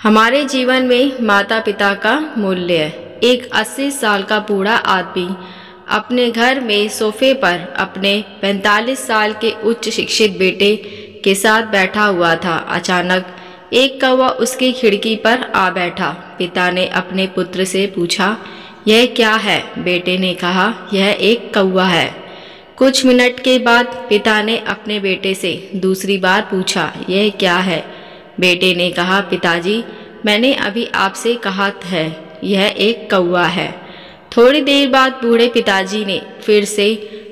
हमारे जीवन में माता पिता का मूल्य। एक 80 साल का बूढ़ा आदमी अपने घर में सोफे पर अपने 45 साल के उच्च शिक्षित बेटे के साथ बैठा हुआ था। अचानक एक कौवा उसकी खिड़की पर आ बैठा। पिता ने अपने पुत्र से पूछा, यह क्या है? बेटे ने कहा, यह एक कौवा है। कुछ मिनट के बाद पिता ने अपने बेटे से दूसरी बार पूछा, यह क्या है? बेटे ने कहा, पिताजी, मैंने अभी आपसे कहा है, यह एक कौवा है। थोड़ी देर बाद बूढ़े पिताजी ने फिर से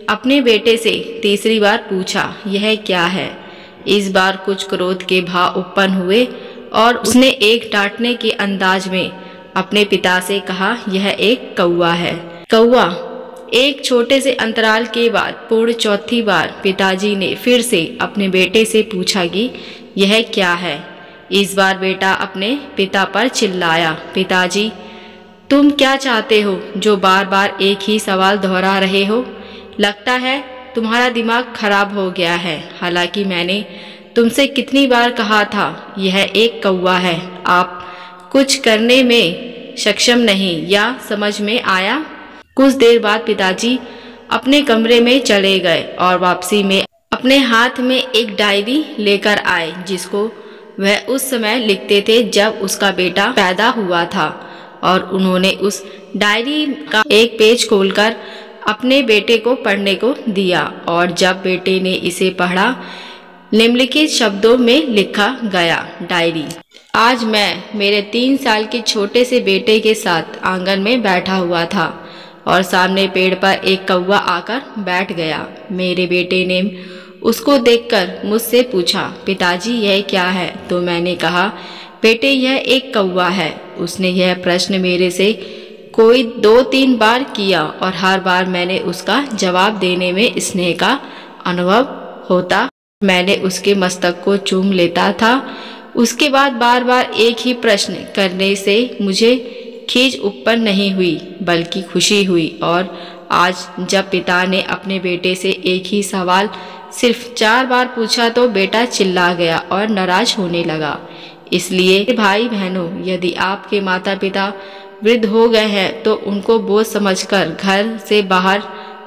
अपने बेटे से तीसरी बार पूछा, यह क्या है? इस बार कुछ क्रोध के भाव उत्पन्न हुए और उसने एक डांटने के अंदाज में अपने पिता से कहा, यह एक कौवा है। कौवा। एक छोटे से अंतराल के बाद पूर्ण चौथी बार पिताजी ने फिर से अपने बेटे से पूछा कि यह क्या है? इस बार बेटा अपने पिता पर चिल्लाया, पिताजी, तुम क्या चाहते हो जो बार बार एक ही सवाल दोहरा रहे हो? लगता है तुम्हारा दिमाग खराब हो गया है। हालांकि मैंने तुमसे कितनी बार कहा था, यह एक कौवा है। आप कुछ करने में सक्षम नहीं या समझ में आया? कुछ देर बाद पिताजी अपने कमरे में चले गए और वापसी में अपने हाथ में एक डायरी लेकर आए जिसको वह उस समय लिखते थे जब उसका बेटा पैदा हुआ था। और उन्होंने उस डायरी का एक पेज खोलकर अपने बेटे को पढ़ने को दिया। और जब बेटे ने इसे पढ़ा, निम्नलिखित शब्दों में लिखा गया, डायरी। आज मैं मेरे 3 साल के छोटे से बेटे के साथ आंगन में बैठा हुआ था और सामने पेड़ पर एक कौवा आकर बैठ गया। मेरे बेटे ने उसको देखकर मुझसे पूछा, पिताजी, यह क्या है? तो मैंने कहा, बेटे, यह एक कौवा है। उसने यह प्रश्न मेरे से कोई 2-3 बार किया और हर बार मैंने उसका जवाब देने में स्नेह का अनुभव होता। मैंने उसके मस्तक को चूम लेता था। उसके बाद बार बार एक ही प्रश्न करने से मुझे खींच उत्पन्न नहीं हुई बल्कि खुशी हुई। और आज जब पिता ने अपने बेटे से एक ही सवाल सिर्फ 4 बार पूछा तो बेटा चिल्ला गया और नाराज होने लगा। इसलिए भाई बहनों, यदि आपके माता पिता वृद्ध हो गए हैं तो उनको बोझ समझकर घर से बाहर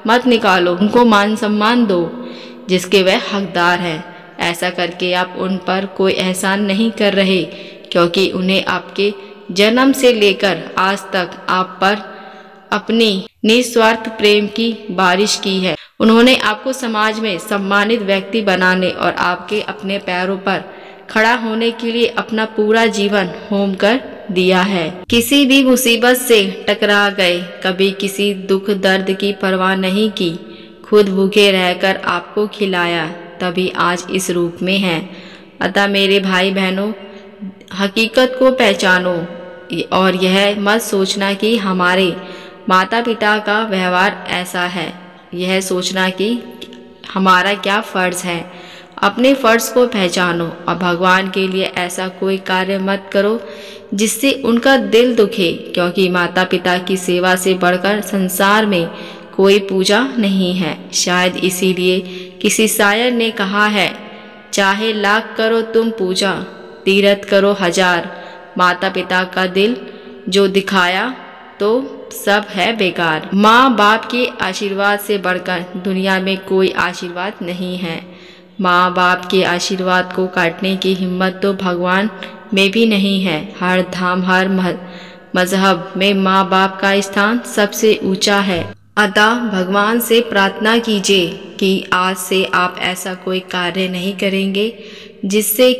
मत निकालो। उनको मान सम्मान दो जिसके वह हकदार हैं। ऐसा करके आप उन पर कोई एहसान नहीं कर रहे, क्योंकि उन्हें आपके जन्म से लेकर आज तक आप पर अपनी निस्वार्थ प्रेम की बारिश की है। उन्होंने आपको समाज में सम्मानित व्यक्ति बनाने और आपके अपने पैरों पर खड़ा होने के लिए अपना पूरा जीवन होम कर दिया है। किसी भी मुसीबत से टकरा गए, कभी किसी दुख दर्द की परवाह नहीं की, खुद भूखे रहकर आपको खिलाया, तभी आज इस रूप में हैं। अतः मेरे भाई बहनों, हकीकत को पहचानो और यह मत सोचना कि हमारे माता पिता का व्यवहार ऐसा है। यह सोचना कि हमारा क्या फ़र्ज़ है। अपने फ़र्ज़ को पहचानो और भगवान के लिए ऐसा कोई कार्य मत करो जिससे उनका दिल दुखे, क्योंकि माता पिता की सेवा से बढ़कर संसार में कोई पूजा नहीं है। शायद इसीलिए किसी शायर ने कहा है, चाहे लाख करो तुम पूजा, तीरथ करो 1000, माता पिता का दिल जो दिखाया तो सब है बेकार। माँ बाप के आशीर्वाद से बढ़कर दुनिया में कोई आशीर्वाद नहीं है। माँ बाप के आशीर्वाद को काटने की हिम्मत तो भगवान में भी नहीं है। हर धाम, हर मजहब में माँ बाप का स्थान सबसे ऊंचा है। अतः भगवान से प्रार्थना कीजिए कि आज से आप ऐसा कोई कार्य नहीं करेंगे जिससे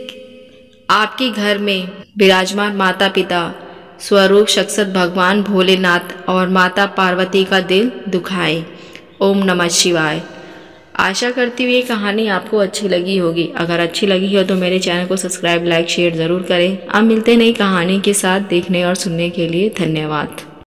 आपके घर में विराजमान माता पिता स्वरूप शख्सत भगवान भोलेनाथ और माता पार्वती का दिल दुखाए। ओम नमः शिवाय। आशा करती हूँ ये कहानी आपको अच्छी लगी होगी। अगर अच्छी लगी हो तो मेरे चैनल को सब्सक्राइब, लाइक, शेयर ज़रूर करें। अब मिलते नई कहानी के साथ। देखने और सुनने के लिए धन्यवाद।